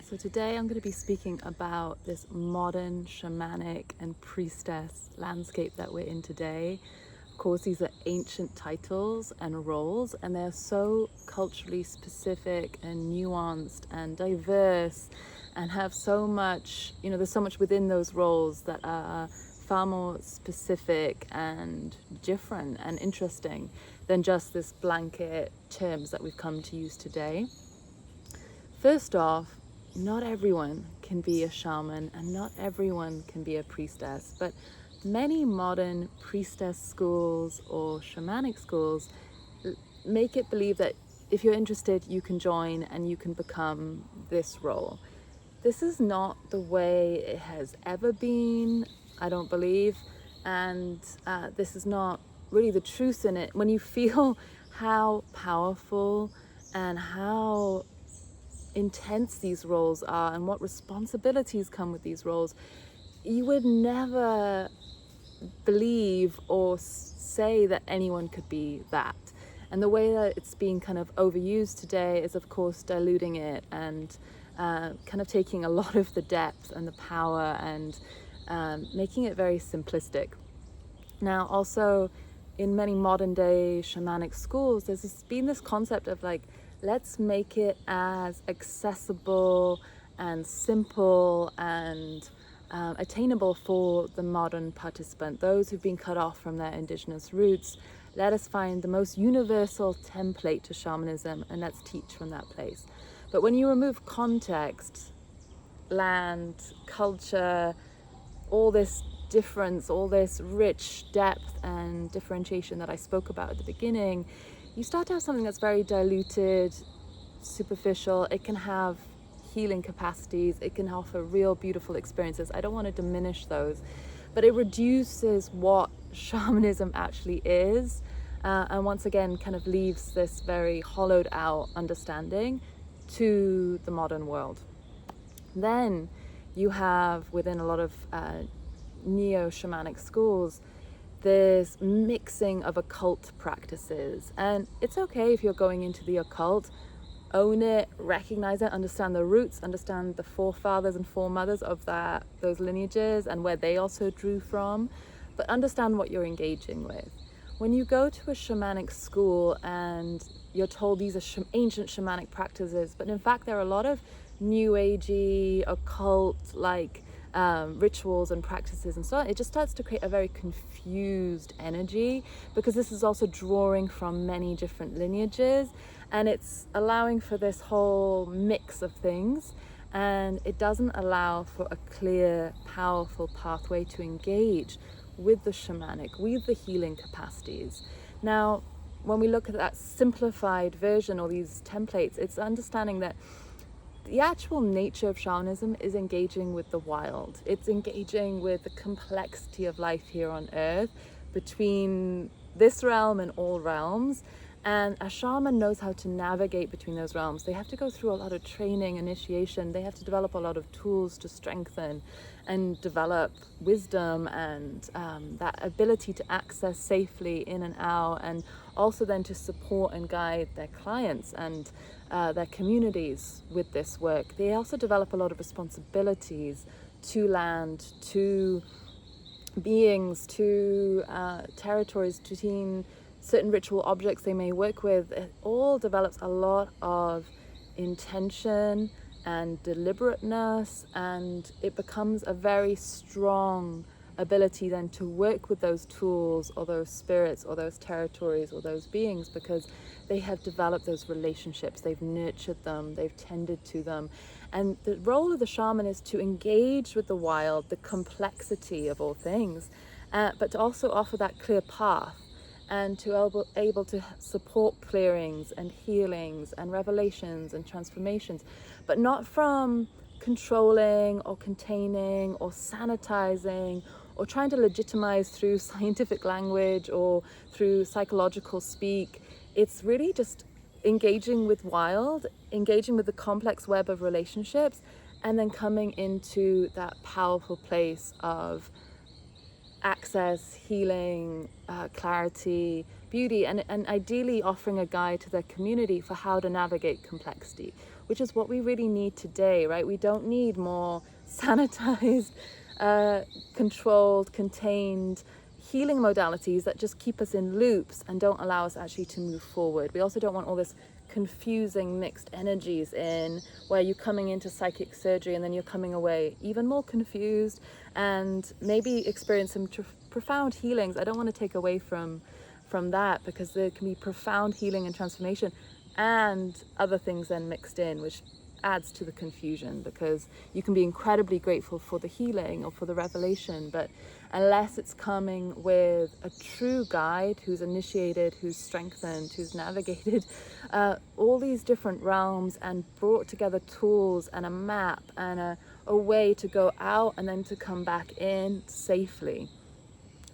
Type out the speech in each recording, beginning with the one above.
So today I'm going to be speaking about this modern shamanic and priestess landscape that we're in today. Of course, these are ancient titles and roles, and they're so culturally specific and nuanced and diverse and have so much, there's so much within those roles that are far more specific and different and interesting than just this blanket terms that we've come to use today. First off, not everyone can be a shaman and not everyone can be a priestess, but many modern priestess schools or shamanic schools make it believe that if you're interested, you can join and you can become this role. This is not the way it has ever been, I don't believe, and this is not really the truth in it. When you feel how powerful and how intense these roles are and what responsibilities come with these roles, you would never believe or say that anyone could be that. And the way that it's being kind of overused today is, of course, diluting it and kind of taking a lot of the depth and the power and making it very simplistic. Now, also in many modern day shamanic schools, there's been this concept of like, let's make it as accessible and simple and attainable for the modern participant, those who've been cut off from their indigenous roots. Let us find the most universal template to shamanism and let's teach from that place. But when you remove context, land, culture, all this difference, all this rich depth and differentiation that I spoke about at the beginning, you start to have something that's very diluted, superficial. It can have healing capacities. It can offer real beautiful experiences. I don't want to diminish those, but it reduces what shamanism actually is, and once again kind of leaves this very hollowed out understanding to the modern world. Then you have, within a lot of neo-shamanic schools, this mixing of occult practices. And it's okay if you're going into the occult, own it, recognize it, understand the roots, understand the forefathers and foremothers of those lineages and where they also drew from, but understand what you're engaging with. When you go to a shamanic school and you're told these are ancient shamanic practices, but in fact there are a lot of new agey, occult like rituals and practices and so on, it just starts to create a very confused energy, because this is also drawing from many different lineages and it's allowing for this whole mix of things, and it doesn't allow for a clear, powerful pathway to engage with the shamanic, with the healing capacities. Now, when we look at that simplified version or these templates, it's understanding that the actual nature of shamanism is engaging with the wild. It's engaging with the complexity of life here on earth, between this realm and all realms. And a shaman knows how to navigate between those realms. They have to go through a lot of training, initiation. They have to develop a lot of tools to strengthen and develop wisdom and that ability to access safely in and out, and also then to support and guide their clients and their communities with this work. They also develop a lot of responsibilities to land, to beings, to territories, to certain ritual objects they may work with. It all develops a lot of intention and deliberateness, and it becomes a very strong ability then to work with those tools or those spirits or those territories or those beings, because they have developed those relationships, they've nurtured them, they've tended to them. And the role of the shaman is to engage with the wild, the complexity of all things, but to also offer that clear path and to able to support clearings and healings and revelations and transformations, but not from controlling or containing or sanitizing or trying to legitimize through scientific language or through psychological speak. It's really just engaging with wild, engaging with the complex web of relationships, and then coming into that powerful place of access, healing, clarity, beauty, and ideally offering a guide to their community for how to navigate complexity. which is what we really need today, right? We don't need more sanitized, controlled, contained healing modalities that just keep us in loops and don't allow us actually to move forward. We also don't want all this confusing mixed energies in where you're coming into psychic surgery and then you're coming away even more confused and maybe experience some profound healings. I don't want to take away from that, because there can be profound healing and transformation and other things then mixed in, which adds to the confusion, because you can be incredibly grateful for the healing or for the revelation, but unless it's coming with a true guide who's initiated, who's strengthened, who's navigated all these different realms and brought together tools and a map and a way to go out and then to come back in safely.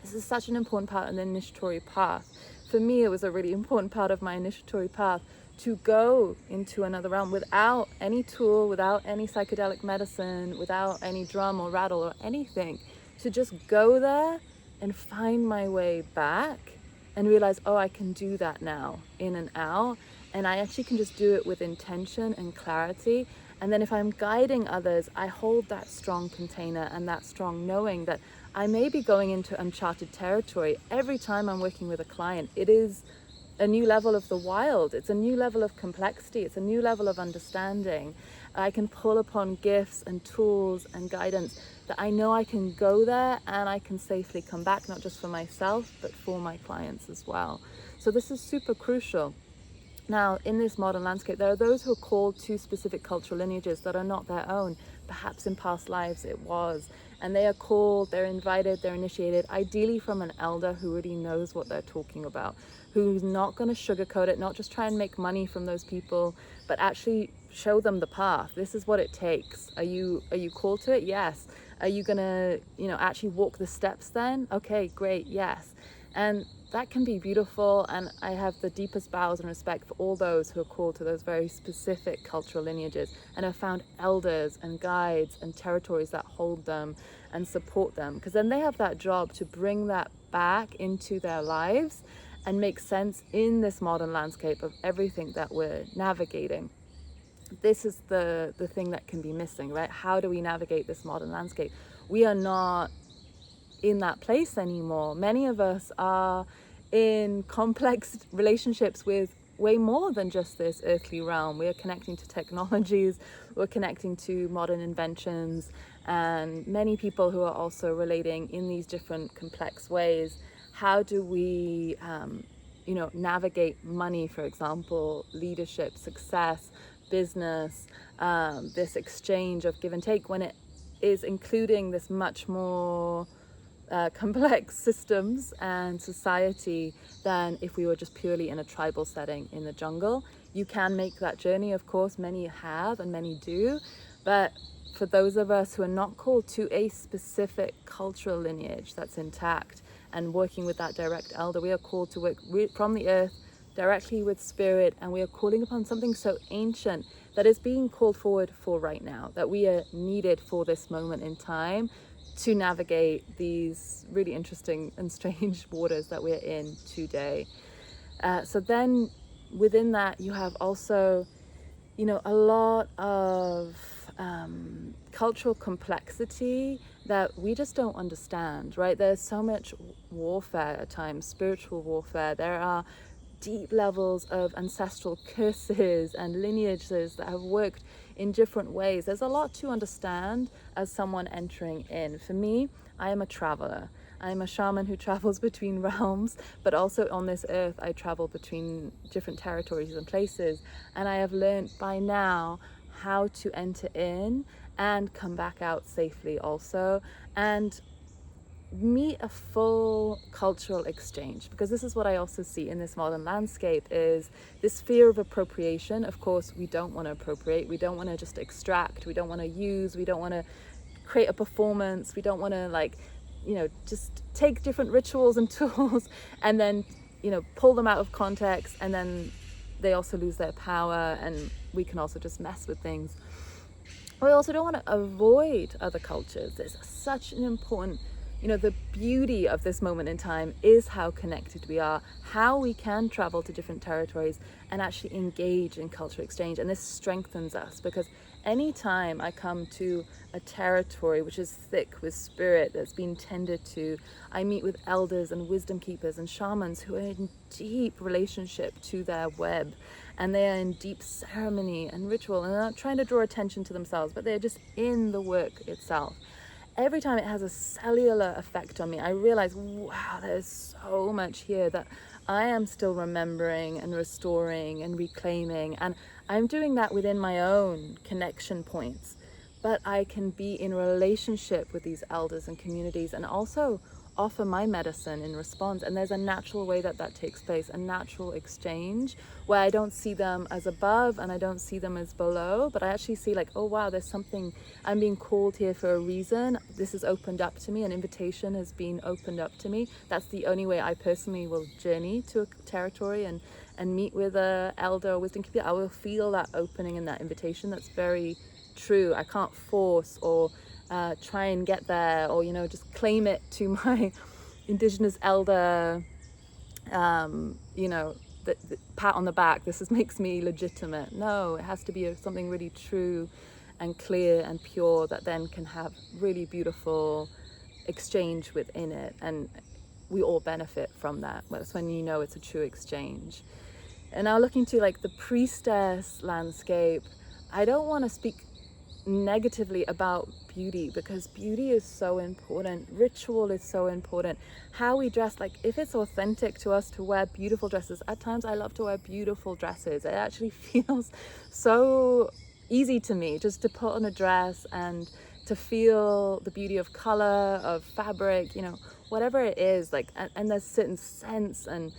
This is such an important part of the initiatory path. For me, it was a really important part of my initiatory path to go into another realm without any tool, without any psychedelic medicine, without any drum or rattle or anything, to just go there and find my way back and realize, oh, I can do that now, in and out, and I actually can just do it with intention and clarity. And then if I'm guiding others, I hold that strong container and that strong knowing that I may be going into uncharted territory. Every time I'm working with a client, it is a new level of the wild. It's a new level of complexity. It's a new level of understanding. I can pull upon gifts and tools and guidance that I know I can go there and I can safely come back, not just for myself, but for my clients as well. So this is super crucial. Now, in this modern landscape, there are those who are called to specific cultural lineages that are not their own. Perhaps in past lives it was. And they are called, they're invited, they're initiated, ideally from an elder who really knows what they're talking about, who's not going to sugarcoat it, not just try and make money from those people, but actually show them the path. This is what it takes. Are you called to it? Yes. Are you going to, actually walk the steps then? Okay, great. Yes. And that can be beautiful, and I have the deepest bows and respect for all those who are called to those very specific cultural lineages and have found elders and guides and territories that hold them and support them, because then they have that job to bring that back into their lives and make sense in this modern landscape of everything that we're navigating. This is the thing that can be missing, right? How do we navigate this modern landscape? We are not in that place anymore. Many of us are in complex relationships with way more than just this earthly realm. We are connecting to technologies, we're connecting to modern inventions, and many people who are also relating in these different complex ways. How do we navigate money, for example, leadership, success, business, this exchange of give and take, when it is including this much more complex systems and society than if we were just purely in a tribal setting in the jungle. You can make that journey, of course, many have and many do, but for those of us who are not called to a specific cultural lineage that's intact and working with that direct elder, we are called to work from the earth directly with spirit, and we are calling upon something so ancient that is being called forward for right now, that we are needed for this moment in time to navigate these really interesting and strange waters that we're in today. So then within that, you have also, a lot of cultural complexity that we just don't understand, right? There's so much warfare at times, spiritual warfare. There are deep levels of ancestral curses and lineages that have worked in different ways. There's a lot to understand as someone entering in. For me, I am a traveler. I'm a shaman who travels between realms, but also on this earth, I travel between different territories and places. And I have learned by now how to enter in and come back out safely also, and meet a full cultural exchange, because this is what I also see in this modern landscape, is this fear of appropriation. Of course, we don't want to appropriate, we don't want to just extract, we don't want to use, we don't want to create a performance, we don't want to just take different rituals and tools and then pull them out of context, and then they also lose their power, and we can also just mess with things. We also don't want to avoid other cultures. There's such an important the beauty of this moment in time is how connected we are, how we can travel to different territories and actually engage in cultural exchange. And this strengthens us, because anytime I come to a territory which is thick with spirit that's been tended to, I meet with elders and wisdom keepers and shamans who are in deep relationship to their web, and they are in deep ceremony and ritual, and they're not trying to draw attention to themselves, but they're just in the work itself. Every time it has a cellular effect on me, I realize, wow, there's so much here that I am still remembering and restoring and reclaiming. And I'm doing that within my own connection points. But I can be in relationship with these elders and communities and also offer my medicine in response. And there's a natural way that takes place, a natural exchange where I don't see them as above and I don't see them as below, but I actually see like, oh wow, there's something, I'm being called here for a reason. This is opened up to me, an invitation has been opened up to me. That's the only way I personally will journey to a territory and meet with a elder or wisdom keeper. I will feel that opening and that invitation. That's very true. I can't force or try and get there, or just claim it to my indigenous elder, the pat on the back, makes me legitimate. No, it has to be something really true and clear and pure that then can have really beautiful exchange within it, and we all benefit from that. That's when it's a true exchange. And now looking to like the priestess landscape, I don't want to speak negatively about beauty, because beauty is so important, ritual is so important, how we dress. Like if it's authentic to us to wear beautiful dresses, at times I love to wear beautiful dresses. It actually feels so easy to me just to put on a dress and to feel the beauty of color, of fabric, whatever it is, like, and there's certain scents and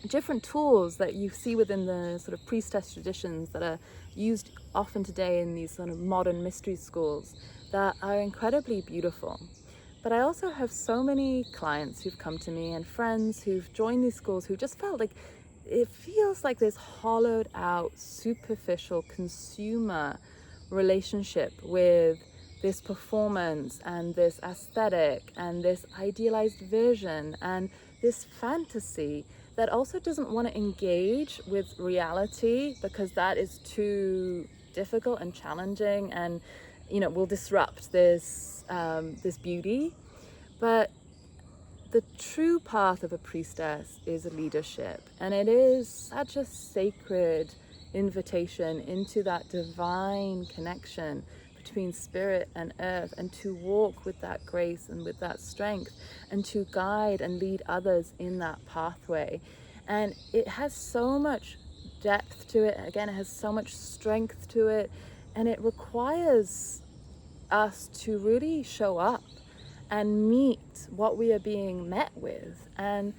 different tools that you see within the sort of priestess traditions that are used often today in these sort of modern mystery schools that are incredibly beautiful. But I also have so many clients who've come to me and friends who've joined these schools who just felt like it feels like this hollowed out, superficial consumer relationship with this performance and this aesthetic and this idealized vision and this fantasy that also doesn't want to engage with reality, because that is too difficult and challenging and will disrupt this beauty. But the true path of a priestess is leadership, and it is such a sacred invitation into that divine connection between spirit and earth, and to walk with that grace and with that strength and to guide and lead others in that pathway. And it has so much depth to it. Again, it has so much strength to it, and it requires us to really show up and meet what we are being met with. And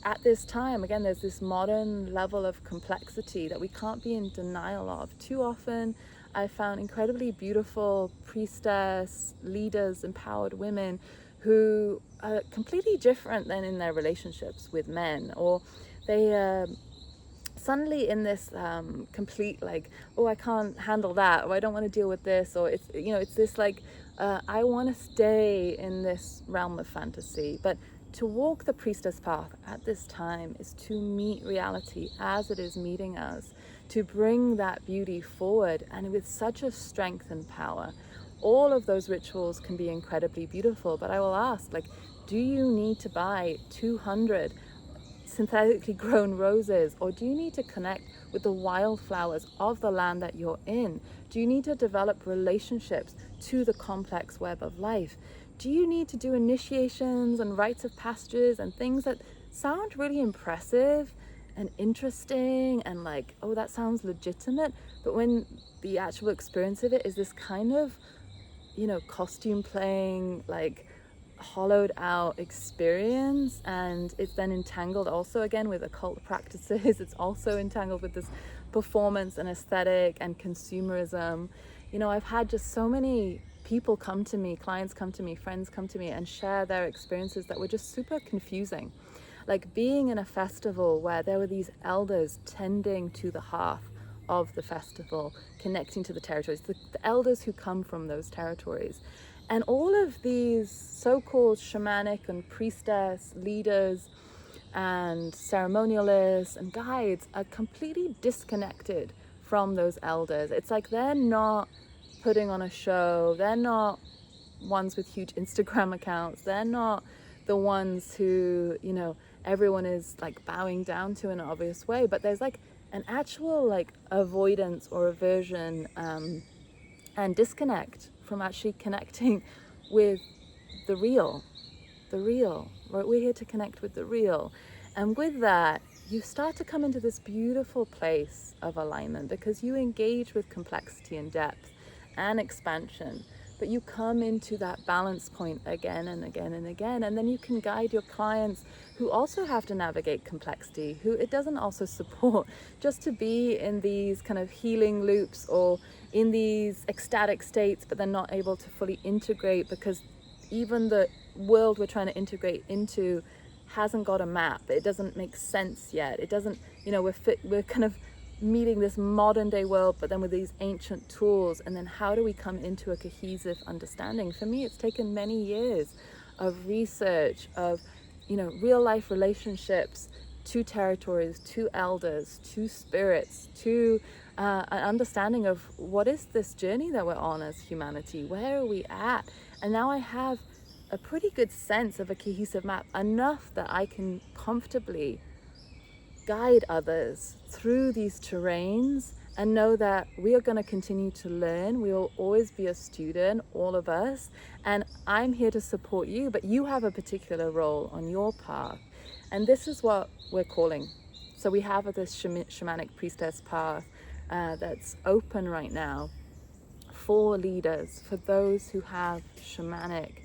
at this time, again, there's this modern level of complexity that we can't be in denial of. Too often I found incredibly beautiful priestess leaders, empowered women who are completely different than in their relationships with men, or they suddenly in this complete like, oh, I can't handle that, or I don't want to deal with this, or it's this like I want to stay in this realm of fantasy. But to walk the priestess path at this time is to meet reality as it is meeting us, to bring that beauty forward, and with such a strength and power. All of those rituals can be incredibly beautiful, but I will ask, like, do you need to buy 200 synthetically grown roses, or do you need to connect with the wildflowers of the land that you're in? Do you need to develop relationships to the complex web of life? Do you need to do initiations and rites of passages and things that sound really impressive and interesting and like, oh, that sounds legitimate, but when the actual experience of it is this kind of costume playing, like hollowed out experience, and it's then entangled also again with occult practices. It's also entangled with this performance and aesthetic and consumerism. I've had just so many people come to me, clients come to me, friends come to me and share their experiences that were just super confusing. Like being in a festival where there were these elders tending to the hearth of the festival, connecting to the territories, the elders who come from those territories. And all of these so-called shamanic and priestess leaders and ceremonialists and guides are completely disconnected from those elders. It's like they're not putting on a show. They're not ones with huge Instagram accounts. They're not the ones who, you know, everyone is like bowing down to in an obvious way, but there's like an actual like avoidance or aversion and disconnect from actually connecting with the real, right? We're here to connect with the real. And with that, you start to come into this beautiful place of alignment because you engage with complexity and depth and expansion, but you come into that balance point again and again and again. And then you can guide your clients who also have to navigate complexity, who it doesn't also support just to be in these kind of healing loops or in these ecstatic states, but they're not able to fully integrate because even the world we're trying to integrate into hasn't got a map. It doesn't make sense yet. It doesn't, you know, we're kind of meeting this modern day world, but then with these ancient tools. And then how do we come into a cohesive understanding? For me, it's taken many years of research, of, you know, real life relationships to territories, to elders, to spirits, to an understanding of what is this journey that we're on as humanity? Where are we at? And now I have a pretty good sense of a cohesive map, enough that I can comfortably guide others through these terrains and know that we are going to continue to learn. We will always be a student, all of us, and I'm here to support you, but you have a particular role on your path. And this is what we're calling. So we have this shamanic priestess path that's open right now for leaders, for those who have shamanic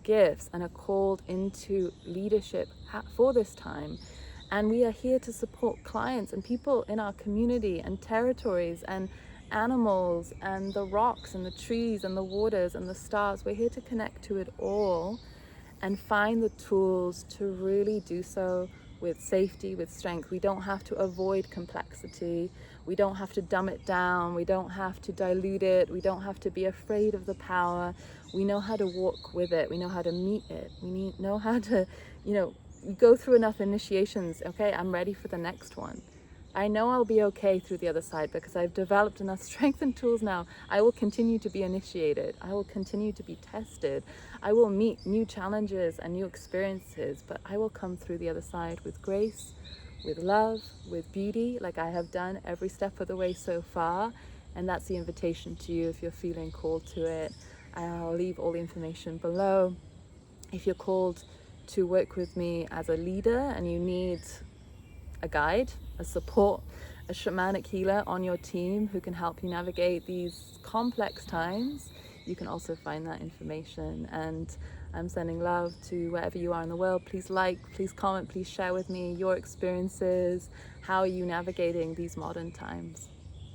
gifts and are called into leadership for this time. And we are here to support clients and people in our community and territories and animals and the rocks and the trees and the waters and the stars. We're here to connect to it all and find the tools to really do so with safety, with strength. We don't have to avoid complexity. We don't have to dumb it down. We don't have to dilute it. We don't have to be afraid of the power. We know how to walk with it. We know how to meet it. We know how to, you know, go through enough initiations. Okay, I'm ready for the next one. I know I'll be okay through the other side because I've developed enough strength and tools now. I will continue to be initiated. I will continue to be tested. I will meet new challenges and new experiences, but I will come through the other side with grace, with love, with beauty, like I have done every step of the way so far. And that's the invitation to you if you're feeling called to it. I'll leave all the information below. If you're called to work with me as a leader and you need a guide, a support, a shamanic healer on your team who can help you navigate these complex times, you can also find that information. And I'm sending love to wherever you are in the world. Please like, please comment, please share with me your experiences. How are you navigating these modern times?